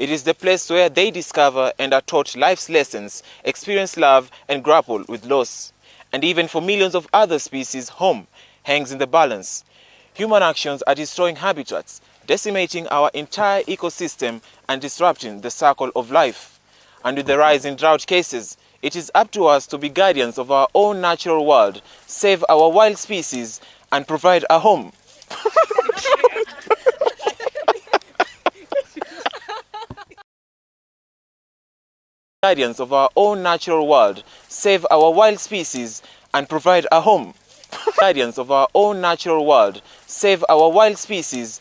It is the place where they discover and are taught life's lessons, experience love, and grapple with loss. And even for millions of other species, home hangs in the balance. Human actions are destroying habitats, decimating our entire ecosystem and disrupting the circle of life. And with the rise in drought cases, it is up to us to be guardians of our own natural world, save our wild species, and provide a home. Guardians of our own natural world, save our wild species, and provide a home. Guardians of our own natural world, save our wild species,